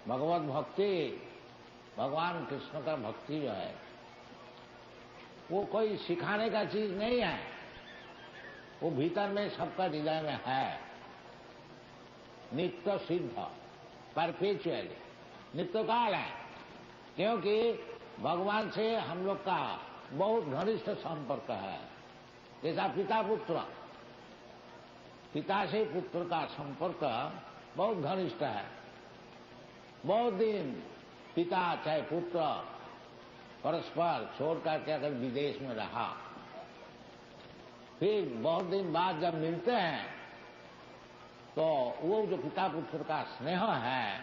भगवत भक्ति, भगवान कृष्ण का भक्ति जो है वो कोई सिखाने का चीज नहीं है, वो भीतर में सबका हृदय में है, नित्य सिद्ध, परपेचुअली, नित्यकाल है। क्योंकि भगवान से हम लोग का बहुत घनिष्ठ संपर्क है। जैसा पिता पुत्र, पिता से पुत्र का संपर्क बहुत घनिष्ठ है। बहुत दिन पिता चाहे पुत्र परस्पर छोड़ करके अगर विदेश में रहा, फिर बहुत दिन बाद जब मिलते हैं तो वो जो पिता पुत्र का स्नेह है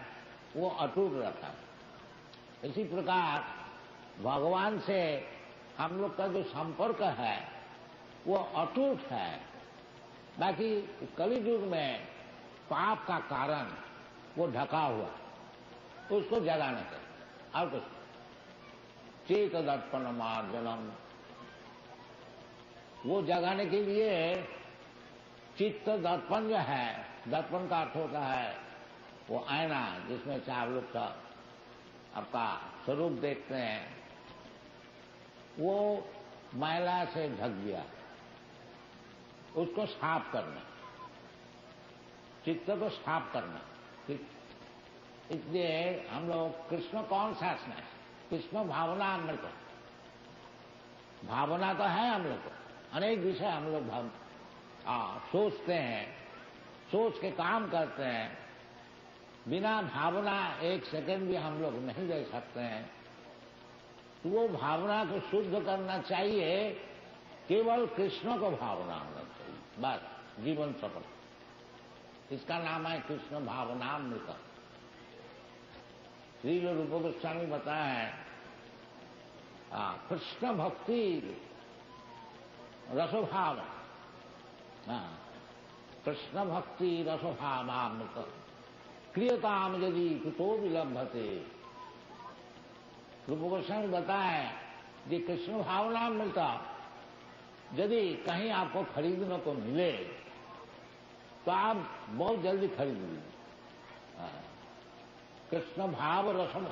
वो अटूट रहता है। इसी प्रकार भगवान से हम लोग का जो संपर्क है वो अटूट है। बाकी कलि युग में पाप का कारण वो ढका हुआ, उसको जगाने के और कुछ चेत दर्पण मार्जनम, वो जगाने के लिए चित्त दर्पण जो है, दर्पण का अर्थ होता है वो आईना जिसमें से आप लोग का आपका स्वरूप देखते हैं, वो मैला से ढक गया, उसको साफ करना, चित्त को साफ करना। इसलिए हम लोग कृष्ण कॉन्शसनेस है, कृष्ण भावना अमृत, भावना तो है हम लोग को, अनेक विषय हम लोग सोचते हैं, सोच के काम करते हैं, बिना भावना एक सेकंड भी हम लोग नहीं रह सकते हैं। तो वो भावना को शुद्ध करना चाहिए, केवल कृष्ण को भावना होना चाहिए, बस जीवन सफल। इसका नाम है कृष्ण भावनामृत। श्री रूप गोस्वामी बताया है कृष्ण भक्ति रसोभाव, कृष्ण भक्ति रसोभावामृत क्रियताम यदि कुतो विलंभते। रूप गोस्वामी बताया कि कृष्ण भावनामृत यदि कहीं आपको खरीदने को मिले तो आप बहुत जल्दी खरीद लीजिए। कृष्ण भाव रसम,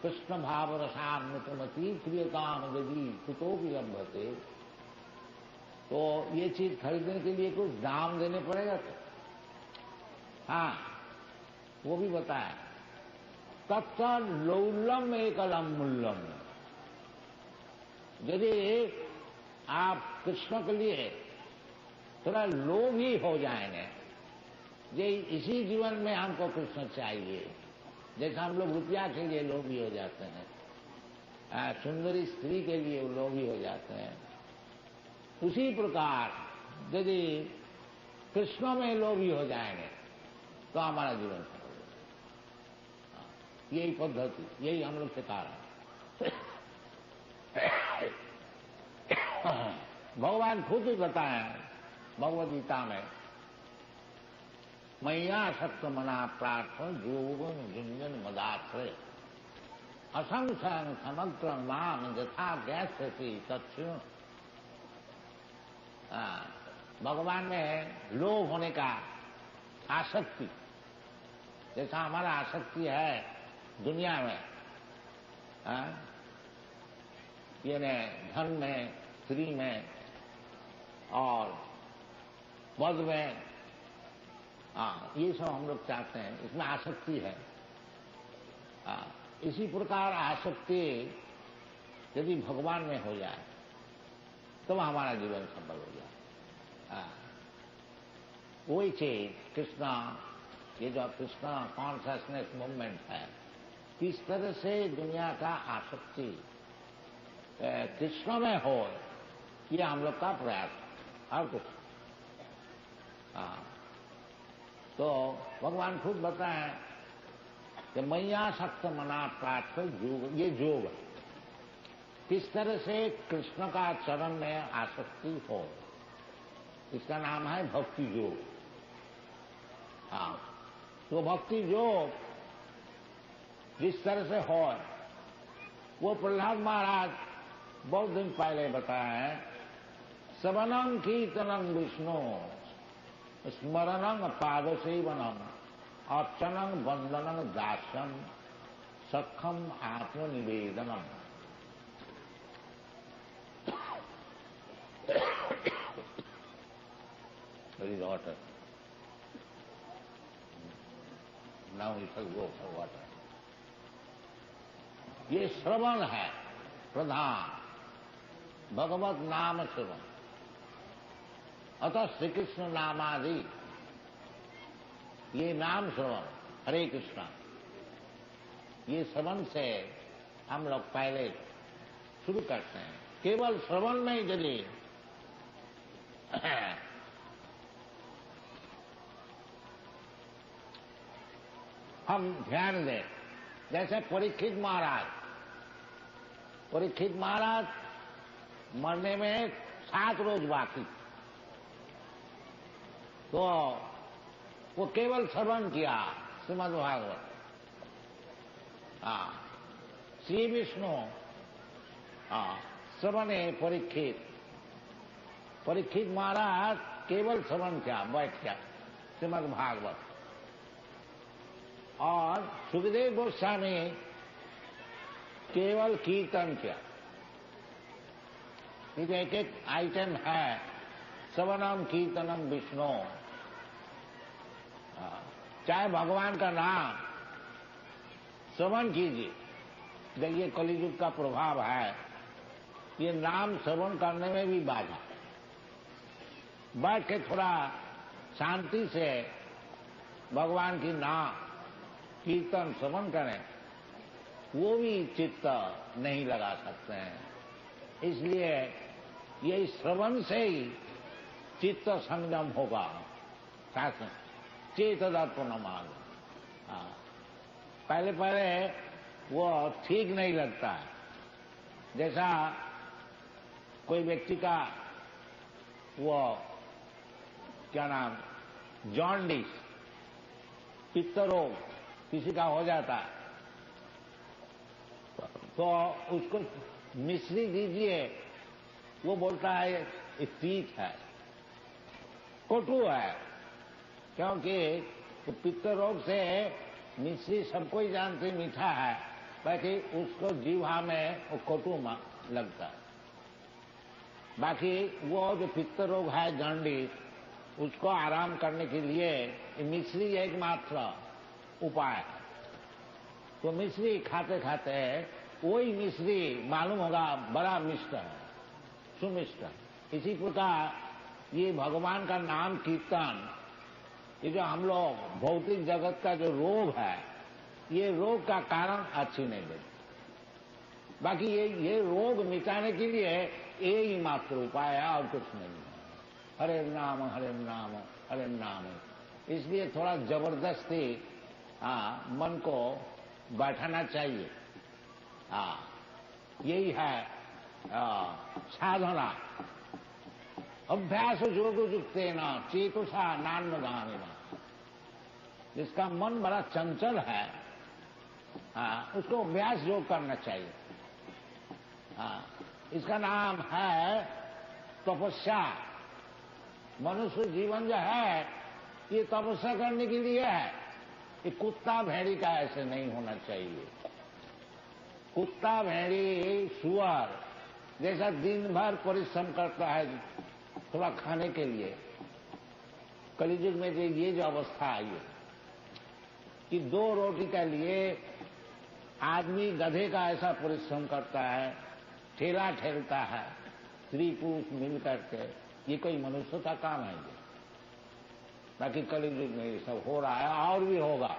कृष्ण भाव रसामृतमती क्रियताम यदि कुतो विलंभते। तो ये चीज खरीदने के लिए कुछ दाम देने पड़ेगा तो वो भी बताया तत्व लौलम एकलम मूल्यम। यदि आप कृष्ण के लिए थोड़ा लोभी हो जाएंगे, ये इसी जीवन में हमको कृष्ण चाहिए, जैसा हम लोग रुपया के लिए लोभी हो जाते हैं, सुंदरी स्त्री के लिए लोभी हो जाते हैं, उसी प्रकार यदि कृष्ण में लोभी हो जाएंगे तो हमारा जीवन सफल हो जाएगा। यही पद्धति, यही हम लोग सिखा रहे हैं। भगवान खुद ही बताए भगवद गीता में, मैया सत्य मना प्रार्थ योगन जिंजन मदाश्रय असंख्यं समग्र माम यथा ज्ञास्यति तत्स्व। भगवान में लोभ होने का आसक्ति, जैसा हमारा आसक्ति है दुनिया में, ये धन में, स्त्री में और पद में, ये सब हम लोग चाहते हैं, इसमें आसक्ति है। इसी प्रकार आसक्ति यदि भगवान में हो जाए तो हमारा जीवन सफल हो जाए। वही चीज कृष्णा, ये जो कृष्णा कॉन्शसनेस मूवमेंट है, किस तरह से दुनिया का आसक्ति कृष्ण में हो, ये हम लोग का प्रयास है और कुछ। तो भगवान खुद बताएं कि मैया सक्त मना प्रार्थ योग, ये योग है, किस तरह से कृष्ण का चरण में आसक्ति हो, इसका नाम है भक्ति योग। तो भक्ति योग जिस तरह से हो, वो प्रहलाद महाराज बहुत दिन पहले बताए हैं, श्रवणं कीर्तनं विष्णु स्मरणं पाद सेवनम अर्चनं वंदनं दास्यम सखम आत्मनिवेदनम। There is water. Now we shall go for water. ये श्रवण है प्रधान, भगवत नाम श्रवण। अतः श्री कृष्ण नामादि ये नाम श्रवण, हरे कृष्णा, ये श्रवण से हम लोग पहले शुरू करते हैं। केवल श्रवण में यदि हम ध्यान दें, जैसे परीक्षित महाराज मरने में 7 रोज बाकी, तो वो केवल श्रवण किया श्रीमद् भागवत। श्री विष्णु श्रवणे परीक्षित महाराज केवल श्रवण किया, बैठ गया श्रीमद् भागवत। और सुखदेव गोस्वामी केवल कीर्तन किया। एक एक आइटम है, श्रवणम कीर्तनम विष्णु। चाहे भगवान का नाम श्रवण कीजिए। देखिए कलियुग का प्रभाव है, ये नाम श्रवण करने में भी बाधा। बैठ के थोड़ा शांति से भगवान की नाम कीर्तन श्रवण करें, वो भी चित्त नहीं लगा सकते हैं। इसलिए ये श्रवण से ही चित्त संयम होगा। शासन चेत दर्पणमार्ग। पहले वो ठीक नहीं लगता है। जैसा कोई व्यक्ति का वो क्या नाम, जॉन्डिस, पित्त रोग किसी का हो जाता है, तो उसको मिश्री दीजिए, वो बोलता है ये तीत है, कटु है। क्योंकि पित्त रोग से मिश्री सबको ही जानते मीठा है, बाकी उसको जीवा में वो कटु लगता है। बाकी वो जो पित्त रोग है जॉन्डिस, उसको आराम करने के लिए मिश्री एकमात्र उपाय है। तो मिश्री खाते खाते वही मिश्री मालूम होगा बड़ा मिष्ट है, सुमिष्ट। इसी प्रकार ये भगवान का नाम कीर्तन, ये जो हम लोग भौतिक जगत का जो रोग है, ये रोग का कारण अच्छी नहीं देती। बाकी ये रोग मिटाने के लिए यही मात्र उपाय है और कुछ नहीं है। हरे नाम हरे नाम हरे नाम। इसलिए थोड़ा जबरदस्ती मन को बैठाना चाहिए। यही है साधना। अभ्यास योग युक्तेन चेतुषा नान्यगामिना। जिसका मन बड़ा चंचल है, उसको अभ्यास योग करना चाहिए। इसका नाम है तपस्या। मनुष्य जीवन जो है ये तपस्या करने के लिए है। ये कुत्ता भेड़ी का ऐसे नहीं होना चाहिए। कुत्ता भेड़ी सुअर जैसा दिन भर परिश्रम करता है थोड़ा खाने के लिए, कलियुग में ये जो अवस्था आई है कि 2 रोटी के लिए आदमी गधे का ऐसा परिश्रम करता है, ठेला ठेलता है, स्त्री पुरुष मिल करके। ये कोई मनुष्य का काम है ये? बाकी कलियुग में ये सब हो रहा है और भी होगा।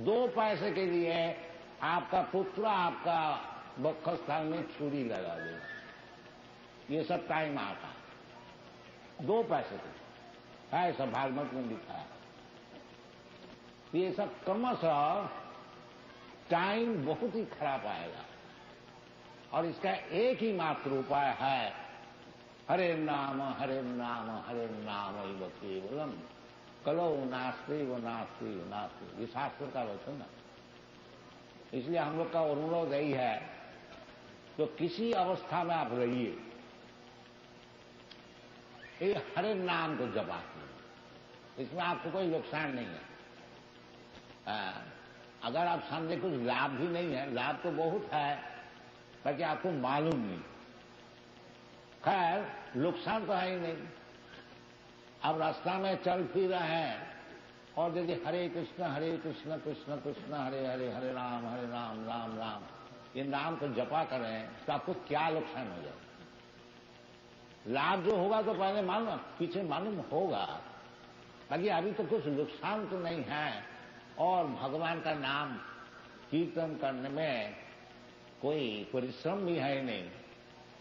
2 पैसे के लिए आपका पुत्र आपका वक्षस्थल में छुरी लगा देगा। ये सब टाइम आता है 2 पैसे के, ऐसा भागवत में लिखा है। ये सब क्रमशः टाइम बहुत ही खराब आएगा। और इसका एक ही मात्र उपाय है, हरे नाम हरे नाम हरे नाम एव केवलम कलौ नास्ति व नास्ति नास्ति। ये शास्त्र का वचन है। इसलिए हम लोग का अनुरोध यही है, तो किसी अवस्था में आप रहिए, ये हरे नाम को जपा कीजिए। इसमें आपको कोई नुकसान नहीं है। अगर आप समझे कुछ लाभ भी नहीं है, लाभ तो बहुत है ताकि आपको मालूम नहीं। खैर नुकसान तो है ही नहीं। अब रास्ता में चल फिर रहे हैं और यदि हरे कृष्ण कृष्ण कृष्ण हरे हरे, हरे राम राम राम ये नाम को जपा करें तो आपको क्या नुकसान हो जाए? लाभ जो होगा तो पहले मालूम, पीछे मालूम होगा, बाकी अभी तो कुछ नुकसान तो नहीं है। और भगवान का नाम कीर्तन करने में कोई परिश्रम भी है नहीं।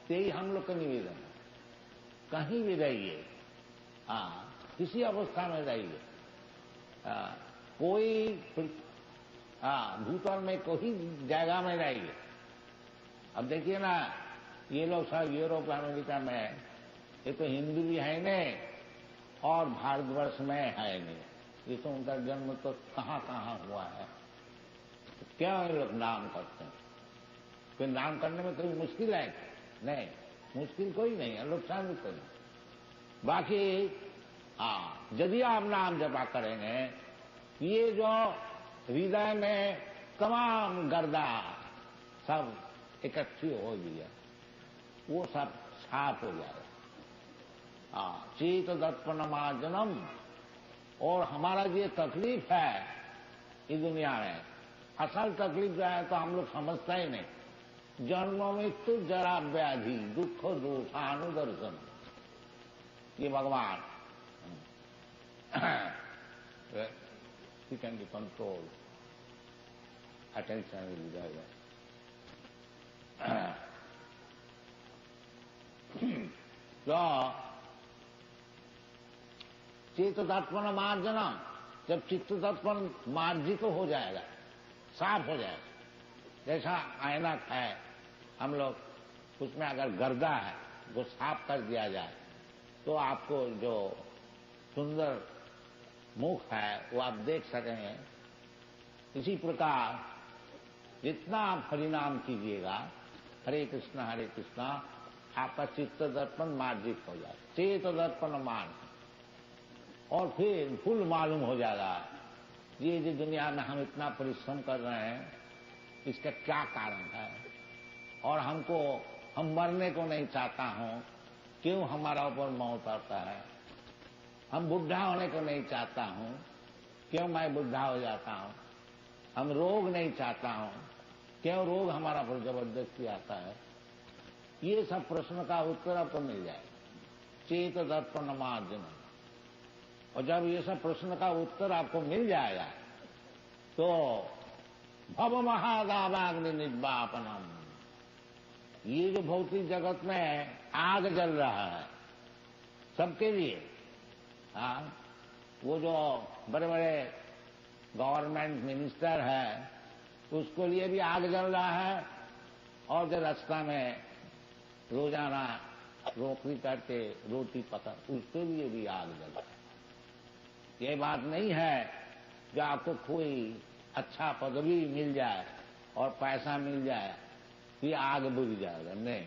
यही हम लोग का निवेदन है, कहीं भी रहिए, किसी अवस्था में रहिए, कोई भूतल में कोई जगह में रहिए। अब देखिए ना, ये लोग सब यूरोप अमेरिका में, ये तो हिंदू भी है नहीं और भारतवर्ष में है नहीं। ये तो उनका जन्म तो कहाँ कहाँ हुआ है। तो क्या ये लोग नाम करते हैं? कोई नाम करने में कोई मुश्किल है? नहीं, मुश्किल कोई नहीं है, नुकसान भी कोई नहीं। बाकी यदि आप नाम जपा करेंगे, ये जो हृदय में तमाम गर्दा सब इकट्ठी हो गई है, वो सब साफ हो जाएगा। चेत दर्पण मार्जनम। और हमारा जो तकलीफ है इस दुनिया में, असल तकलीफ जो है तो हम लोग समझता ही नहीं। जन्मों में तो जरा व्याधि दुख दोषानुदर्शन, ये भगवान he can be controlled. Attention will be there. तो चित्त दर्पण मार्जना, जब चित्त दर्पण मार्जित तो हो जाएगा, साफ हो जाएगा। जैसा ऐनक है, हम लोग उसमें अगर गर्दा है वो साफ कर दिया जाए तो आपको जो सुंदर मुख है वो आप देख सकेंगे। इसी प्रकार जितना आप हरिनाम कीजिएगा, हरे कृष्णा, आपका चित्त दर्पण मार्जित हो जाए, चेत दर्पण मान, और फिर फुल मालूम हो जाएगा ये जो दुनिया में हम इतना परिश्रम कर रहे हैं इसका क्या कारण है। और हम मरने को नहीं चाहता हूं, क्यों हमारा ऊपर मौत आता है। हम बुढ़ा होने को नहीं चाहता हूं, क्यों मैं बुढ़ा हो जाता हूं। हम रोग नहीं चाहता हूं, क्यों रोग हमारा पर जबरदस्ती आता है। ये सब प्रश्न का उत्तर आपको मिल जाए, चेत दर्पण मार्जन। और जब ये सब प्रश्न का उत्तर आपको मिल जाएगा तो भव महादावाग्नि निर्वापनम, ये जो भौतिक जगत में आग जल रहा है सबके लिए, वो जो बड़े बड़े गवर्नमेंट मिनिस्टर है उसके लिए भी आग जल रहा है, और जो रास्ता में रोजाना नौकरी करके रोटी पका उसके लिए भी आग जल रहा है। ये बात नहीं है कि आपको कोई अच्छा पदवी मिल जाए और पैसा मिल जाए ये आग बुझ जाएगा, नहीं,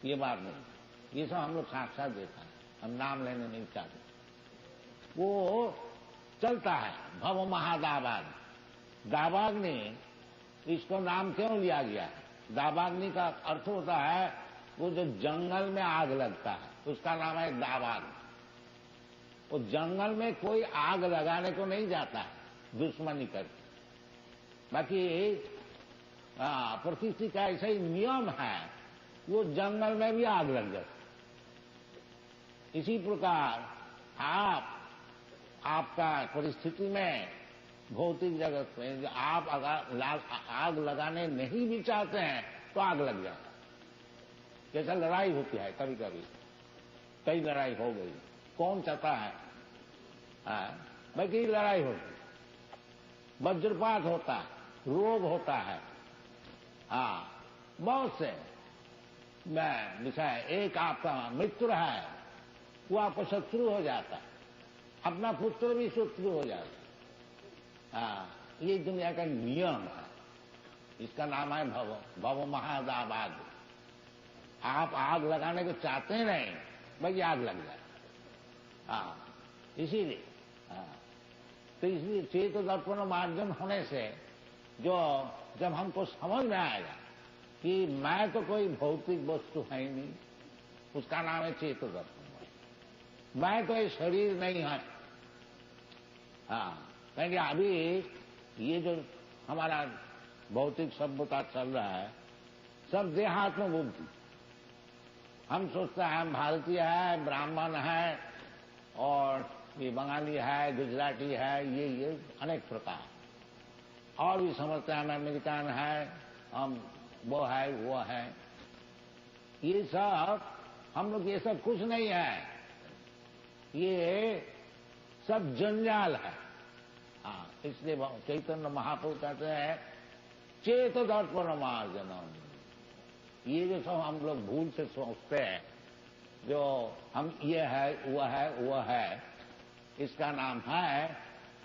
ये बात नहीं। ये सब हम लोग साक्षात देखा है, हम नाम लेने नहीं चाहते। वो चलता है भव महादावाग्नि। दावाग्नि, इसको नाम क्यों लिया गया है? दावाग्नि का अर्थ होता है वो जो जंगल में आग लगता है उसका नाम है दावाग्नि। वो जंगल में कोई आग लगाने को नहीं जाता है दुश्मनी करके। बाकी प्रकृति का ऐसा ही नियम है, वो जंगल में भी आग लग जाती। इसी प्रकार आपका परिस्थिति में भौतिक जगत में आप अगर आग लगाने नहीं भी चाहते हैं तो आग लग जाता। जैसा लड़ाई होती है कभी कभी, कई लड़ाई हो गई, कौन चाहता है भाई कई लड़ाई होती, वज्रपात होता है, रोग होता है, बहुत से विषय। एक आपका मित्र है वो आपको शत्रु हो जाता है, अपना पुत्र भी शत्रु हो जाता है। ये दुनिया का नियम है, इसका नाम है भव महादावाग्नि। आप आग लगाने को चाहते नहीं, भाई आग लग जाए। इसीलिए तो इसलिए चेत दर्पण मार्जन होने से जो जब हमको समझ में आएगा कि मैं तो कोई भौतिक वस्तु है ही नहीं, उसका नाम है चेत दर्पण। मैं तो ये शरीर नहीं है। हाँ, कहेंगे अभी ये जो हमारा भौतिक सभ्यता चल रहा है सब देहात्म बुद्धि। हम सोचते हैं हम भारतीय है, ब्राह्मण है, और ये बंगाली है, गुजराती है, ये अनेक प्रकार, और भी समझते हैं हम अमेरिकन है, हम वो है वो है। ये सब हम लोग, ये सब कुछ नहीं है, ये सब जंजाल है। हाँ, इसलिए चैतन्य महाप्रभु कहते हैं चेत दर्पण मार्जनम। ये जो सब हम लोग भूल से सोचते हैं, जो हम ये है वो है, इसका नाम है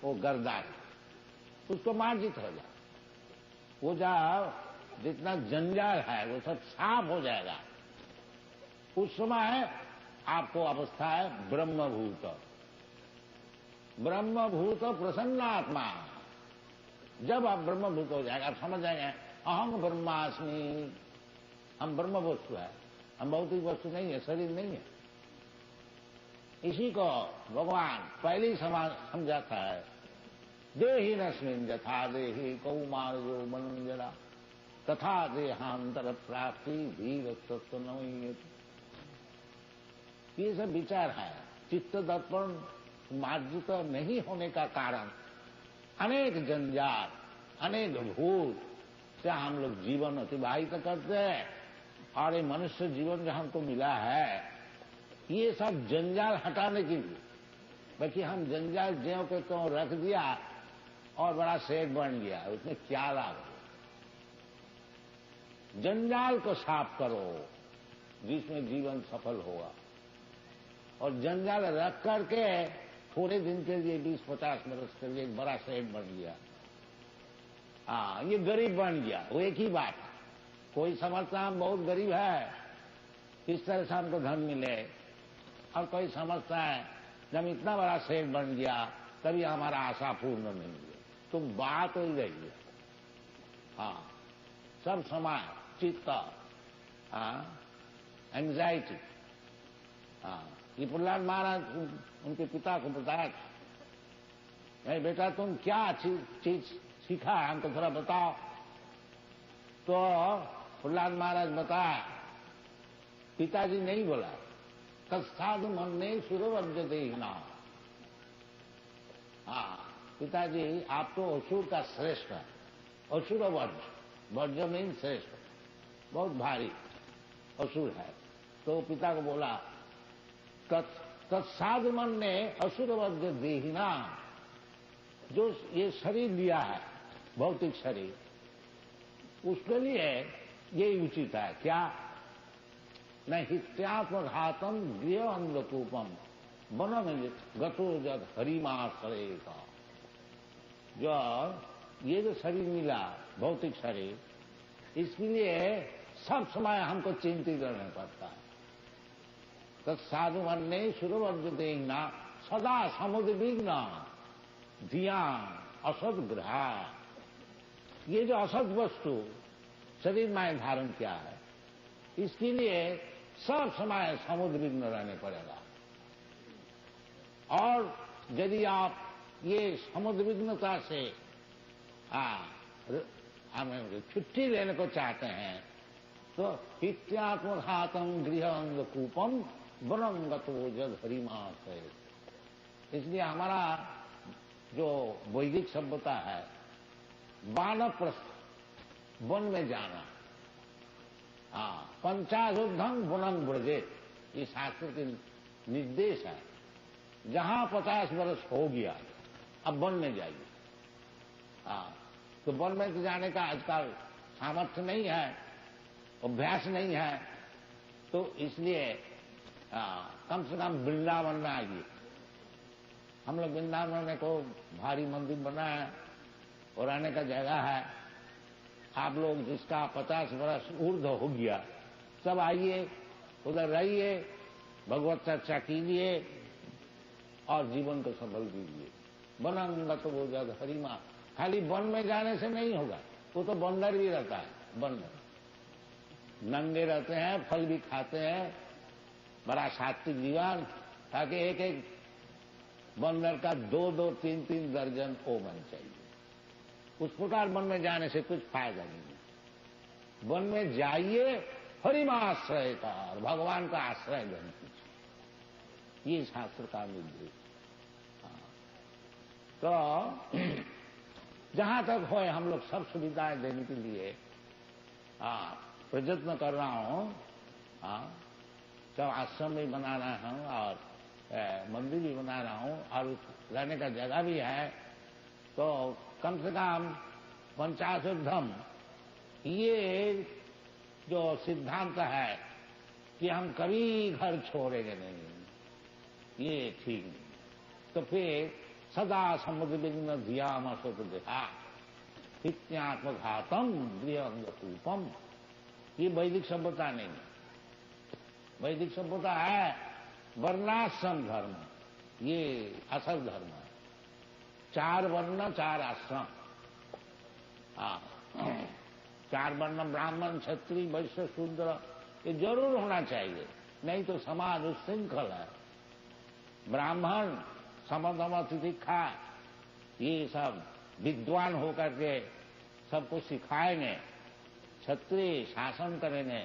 वो गर्दारी। उसको मार्जित हो जाए, वो जब जितना जंजाल है वो सब साफ हो जाएगा, उस समय आपको अवस्था है ब्रह्मभूत। ब्रह्मभूत प्रसन्नात्मा। जब आप ब्रह्मभूत हो जाएगा, आप समझ जाएंगे अहम ब्रह्मास्मि, हम ब्रह्म वस्तु है, हम भौतिक वस्तु नहीं है, शरीर नहीं है। इसी को भगवान पहले ही समझाता है, देहि नस्मिन् यथा देहि कौमारो मनंजरा तथा देहांतर प्राप्ति धीर तत्व नमयेति। ये सब विचार है। चित्त दर्पण मार्जित नहीं होने का कारण अनेक जंजाल, अनेक भूल से हम लोग जीवन अतिबाहित करते हैं। और ये मनुष्य जीवन जो हमको मिला है, ये सब जंजाल हटाने के लिए। बाकी हम जंजाल ज्यों के त्यों रख दिया और बड़ा शेख बन गया, उसमें क्या लाभ? जंजाल को साफ करो जिसमें जीवन सफल होगा। और जंजाल रख करके थोड़े दिन के लिए 20-50 वर्ष के लिए एक बड़ा शेख बन गया, हाँ, ये गरीब बन गया, वो एक ही बात है। कोई समझता हम बहुत गरीब है, इस तरह से हमको धन मिले, और कोई समझता है जब इतना बड़ा शेख बन गया तभी हमारा आशा पूर्ण नहीं हुई। तो बात ही रही है। हाँ, सब समय चित्त, हाँ, एंग्जाइटी। हाँ, ये प्रहलाद महाराज उनके पिता को बताया था, नहीं बेटा तुम क्या चीज सीखा है हमको थोड़ा बताओ। तो प्रहलाद महाराज बताया, पिताजी नहीं बोला, कस्साधु मन ने सुरवज्र देना। हाँ, पिताजी आप तो असुर का श्रेष्ठ है, असुर वज्र, वज्र मीन श्रेष्ठ, बहुत भारी असुर है। तो पिता को बोला, तत्साधु मन ने असुर वज्र देहिना, जो ये शरीर लिया है भौतिक शरीर, उसके लिए ये उचित है क्या? न हित्यात्मघातम गृह अंधकूपम बनम गतो जद हरिमाश्रय का। जो ये जो शरीर मिला भौतिक शरीर, इसके लिए सब समय हमको चिंतित रहना पड़ता है। तो साधु मन ने सुरवज्र देना सदा समुद्र विघ्न ध्यान असद ग्रहा। ये जो असद वस्तु शरीर में धारण किया है, इसके लिए सब समय समुद्र विघ्न रहने पड़ेगा। और यदि आप ये समुद्र विघ्नता से हमें छुट्टी लेने को चाहते हैं, तो हित्यात्मघातम गृह अंधकूपम वनम गतो जद हरिमाश्रय। इसलिए हमारा जो वैदिक सभ्यता है, वानप्रस्थ, वन में जाना, हाँ, पंचाशोद्धम वनम व्रजेत, ये शास्त्र के निर्देश है। जहां 50 वर्ष हो गया अब वन में जाइए। हाँ, तो वन में तो जाने का आजकल सामर्थ्य नहीं है, अभ्यास नहीं है, तो इसलिए कम से कम वृंदावन में आइए। हम लोग वृंदावन में को भारी मंदिर बना है और रहने का जगह है। आप लोग जिसका 50 वर्ष ऊर्ध्व हो गया, सब आइए, उधर रहिए, भगवत चर्चा कीजिए और जीवन को सफल कीजिए। वनंगत वो जग हरिमा। खाली वन में जाने से नहीं होगा, वो तो बंदर भी रहता है, बंदर नंगे रहते हैं, फल भी खाते हैं, बड़ा सात्विक जीवन, ताकि एक एक बंदर का 2-2, 3-3 दर्जन ओवन चाहिए। उस प्रकार वन में जाने से कुछ फायदा नहीं। वन में जाइए हरिमाश्रय का, भगवान का आश्रय ग्रहण कीजिए, ये शास्त्र का निर्देश। तो जहां तक हो हम लोग सब सुविधाएं देने के लिए प्रयत्न कर रहा हूं। सब आश्रम भी बना रहा हूं और मंदिर भी बना रहा हूं और रहने का जगह भी है। तो कम से कम 50 धम, ये जो सिद्धांत है कि हम कभी घर छोड़ेंगे नहीं, ये ठीक नहीं। तो फिर सदा समुद्र विघ्न धियाम सुखा इत्यात्मघातम गृहंगपूपम, ये वैदिक सभ्यता नहीं है। वैदिक सभ्यता है वर्णाश्रम धर्म, ये असल धर्म है। 4 वर्ण 4 आश्रम, 4 वर्ण ब्राह्मण क्षत्रिय वैश्य शूद्र, ये जरूर होना चाहिए, नहीं तो समाज उच्छृंखल है। ब्राह्मण समदम तितिक्षा, ये सब विद्वान होकर के सबको सिखाएंगे, क्षत्रिय शासन करेंगे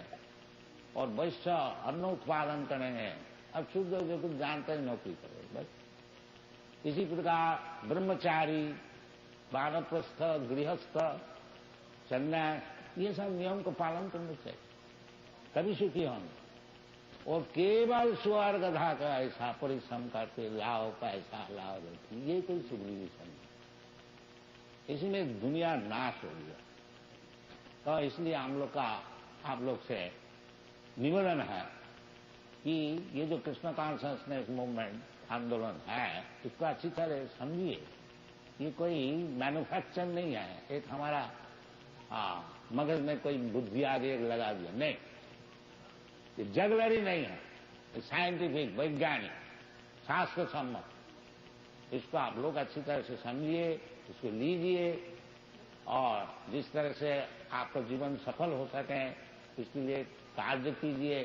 और वैश्य अन्न उत्पादन करेंगे, अब शूद्र जो कुछ जानते हैं नौकरी करेंगे बस। इसी प्रकार ब्रह्मचारी, वानप्रस्थ, गृहस्थ, सन्यास, ये सब नियम को पालन करना चाहिए, तभी सुखी होंगे। और केवल स्वर्ग गधा का ऐसा परिश्रम करके लाओ पैसा लाओ, ये कोई सिविलाइजेशन नहीं, इसमें दुनिया नाश हो गया। तो इसलिए हम लोग का आप लोग से निवेदन है कि ये जो कृष्ण कॉन्शियसनेस मूवमेंट आंदोलन है, इसको अच्छी तरह समझिए। ये कोई मैन्युफैक्चर नहीं है, एक हमारा मगज में कोई बुद्धि आगे लगा दिया, नहीं, ये जगलरी नहीं है, ये साइंटिफिक, वैज्ञानिक, शास्त्र सम्मत। इसको आप लोग अच्छी तरह से समझिए, इसको लीजिए और जिस तरह से आपका जीवन सफल हो सके इसके लिए कार्य कीजिए,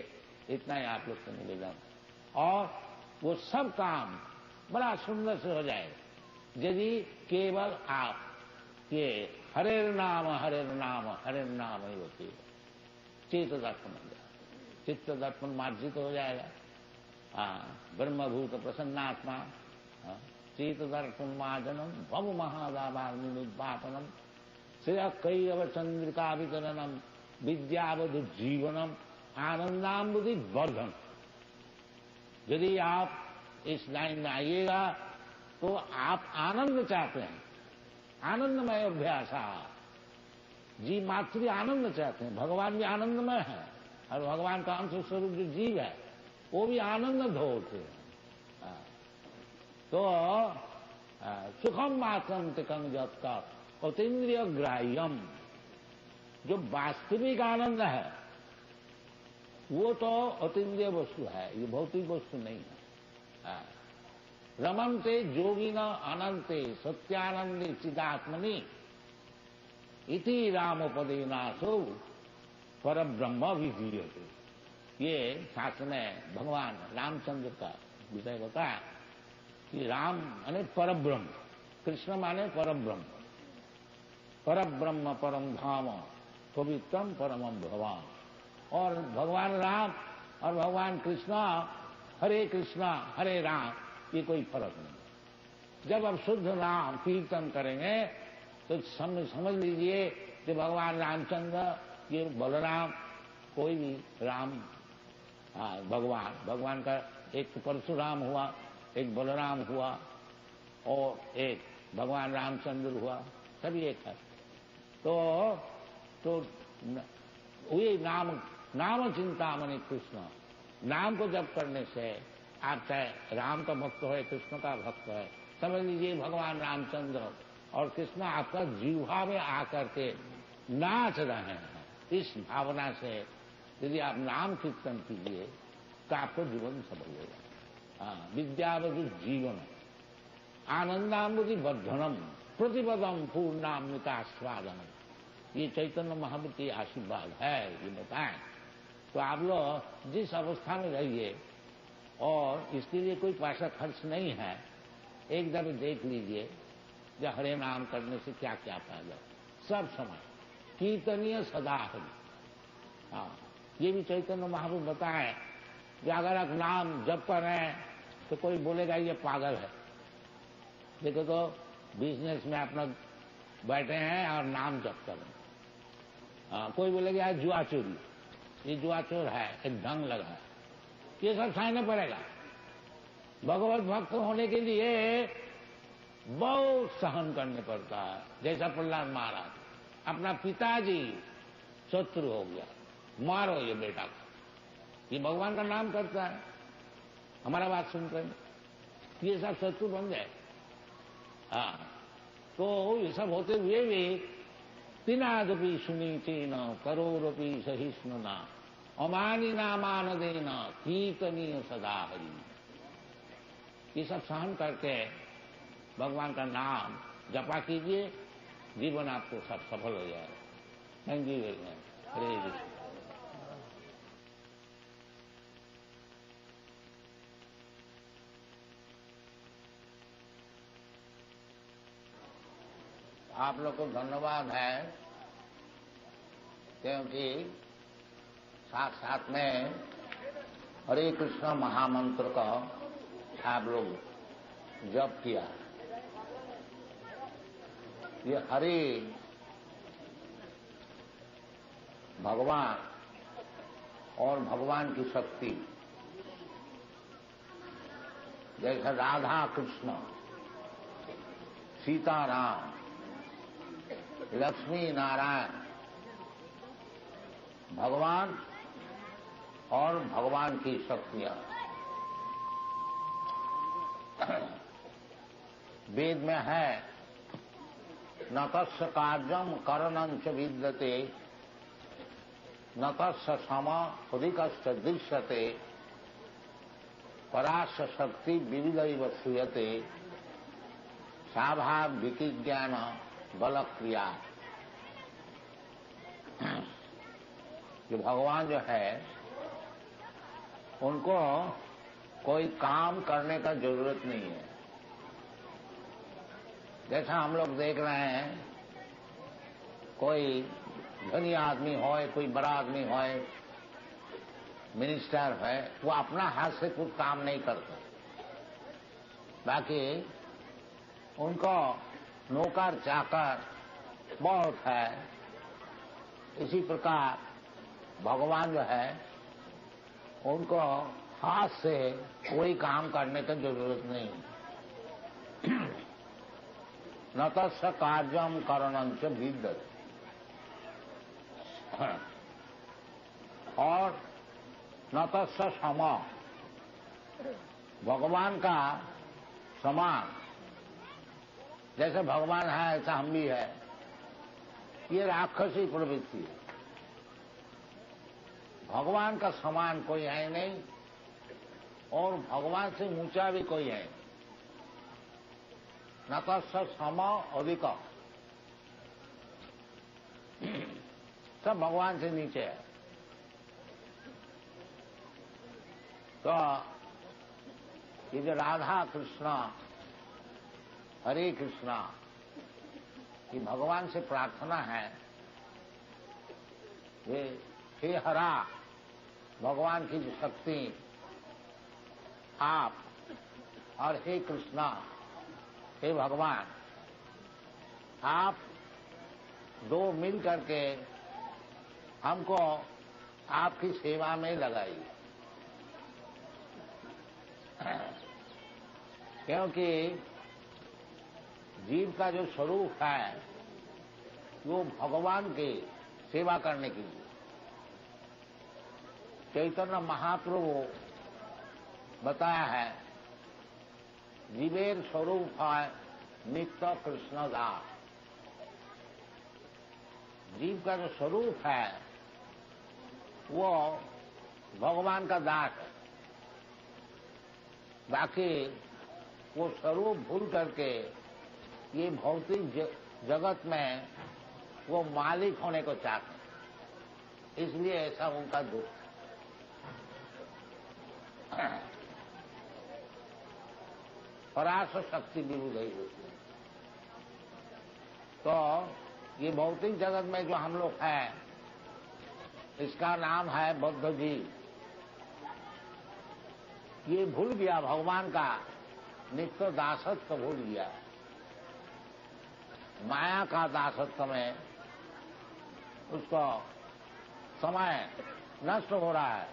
इतना ही आप लोग से निवेदन। और वो सब काम बड़ा सुंदर से हो जाएगा यदि केवल आप ये हरे नाम हरे नाम हरे नाम ही होती है, चेत दर्पण हो जाए, चित्त दर्पण मार्जित हो जाएगा। ब्रह्मभूत प्रसन्नात्मा, चेत दर्पण मार्जनम भव महादावाग्निपातनम श्रेय कैरव चंद्रिका वितरणम विद्यावधु जीवनम आनंदाम्बुधि वर्धन। यदि आप इस लाइन में आइएगा तो आप आनंद चाहते हैं, आनंदमय अभ्यास, जी मातृ आनंद चाहते हैं, भगवान भी आनंदमय है और भगवान का अंश स्वरूप जो जीव है वो भी आनंद ढोते हैं। तो सुखम मात्रम तिकम जब का अतीन्द्रिय ग्राह्यम, जो वास्तविक आनंद है वो तो अतीन्द्रिय वस्तु है, ये भौतिक वस्तु नहीं है। रमन्ते योगिना अनंते सत्यानंदे चिदात्मनि इति रामोपदेनासो पर ब्रह्म विधीयते। ये शास्त्र में भगवान रामचंद्र का विषय बताया कि राम माने परब्रह्म, कृष्ण माने परब्रह्म, परब्रह्म परम धाम पवित्रम परमम भगवान। और भगवान राम और भगवान कृष्णा, हरे कृष्णा हरे राम, ये कोई फर्क नहीं। जब आप शुद्ध नाम कीर्तन करेंगे तो समझ लीजिए कि भगवान रामचंद्र, ये बलराम, कोई भी राम, भगवान का एक परशुराम हुआ, एक बलराम हुआ और एक भगवान रामचंद्र हुआ, सभी एक है। तो वही नाम चिंता मनी कृष्ण, नाम को जप करने से आप चाहे राम का भक्त हो, कृष्ण का भक्त है, समझ लीजिए भगवान रामचंद्र और कृष्ण आपका जीवा में आकर के नाच रहे हैं। इस भावना से यदि आप नाम कीर्तन कीजिए तो आपको जीवन सफल होगा। विद्यावधि जीवन, आनंदामृति बद्धनम प्रतिपदम पूर्णामृतास्वादनम, ये चैतन्य महाप्रभु की आशीर्वाद है, ये बताएं। तो आप लोग जिस अवस्था में रहिए और इसके लिए कोई पैसा खर्च नहीं है, एक दफे देख लीजिए जो हरे नाम करने से क्या क्या फायदा। सब समय कीर्तनीय सदा हरि। हाँ, ये भी चैतन्य महाप्रभु बताएं कि अगर आप नाम जप कर रहे हैं तो कोई बोलेगा ये पागल है। देखो तो बिजनेस में अपना बैठे हैं और नाम जप कर रहे हैं। कोई बोलेगा जुआ चोरी, ये जुआ चोर है, एक ढंग लगा है, ये सब सहना पड़ेगा। भगवत भक्त होने के लिए बहुत सहन करने पड़ता है। जैसा प्रहलाद महाराज, अपना पिताजी शत्रु हो गया, मारो ये बेटा को, ये भगवान का नाम करता है, हमारा बात सुनते हैं, ये सब शत्रु बन जाए। हाँ, तो ये सब होते हुए भी तिनादपि सुनीचेन करोरपि सहिष्णुना अमानिना मान देना कीर्तनीय सदा हरि। ये सब सहन करके भगवान का नाम जपा कीजिए, जीवन आपको सब सफल हो जाएगा। Thank you very much. Hare Krishna. आप लोग को धन्यवाद है, क्योंकि साथ साथ में हरे कृष्ण महामंत्र का आप लोग जप किया। ये हरे भगवान और भगवान की शक्ति, जैसे राधा कृष्ण, सीताराम, लक्ष्मी नारायण, भगवान और भगवान की शक्तियां। वेद में है न तस्य कार्यम करणं च विद्यते न तस्य समाधिकश्च दृश्यते परास्य शक्ति विविधैव श्रूयते स्वाभाविकी ज्ञान बल क्रिया। जो भगवान जो है उनको कोई काम करने का जरूरत नहीं है। जैसा हम लोग देख रहे हैं, कोई धनी आदमी हो, कोई बड़ा आदमी हो, मिनिस्टर है, वो अपना हाथ से कुछ काम नहीं करता, बाकी उनको नौकर चाकर बहुत है। इसी प्रकार भगवान जो है उनको हाथ से कोई काम करने की जरूरत नहीं। न तस्य कार्यम करणं च विद्यते, और न तस्य समा, भगवान का समान, जैसे भगवान है ऐसा हम भी है, ये राक्षसी प्रवृत्ति है। भगवान का समान कोई है नहीं और भगवान से ऊंचा भी कोई है। न तस्य सम अधिक, सब भगवान से नीचे है। तो ये जो राधा कृष्ण हरे कृष्णा की भगवान से प्रार्थना है, ये हे हरा, भगवान की जो शक्ति आप, और हे कृष्णा, हे भगवान, आप दो मिल करके हमको आपकी सेवा में लगाइए। क्योंकि जीव का जो स्वरूप है वो भगवान की सेवा करने के लिए। चैतन्य महाप्रभु बताया है, जीवेर स्वरूप है नित्य कृष्ण दास। जीव का जो स्वरूप है वो भगवान का दास है। बाकी वो स्वरूप भूल करके ये भौतिक जगत में वो मालिक होने को चाहते, इसलिए ऐसा उनका दुख। पराश शक्ति विरुद्ध ही होती है। तो ये भौतिक जगत में जो हम लोग हैं, इसका नाम है बौद्ध जी। ये भूल गया भगवान का नित्य दासत्व, भूल गया माया का दासत्व में उसको समय नष्ट हो रहा है।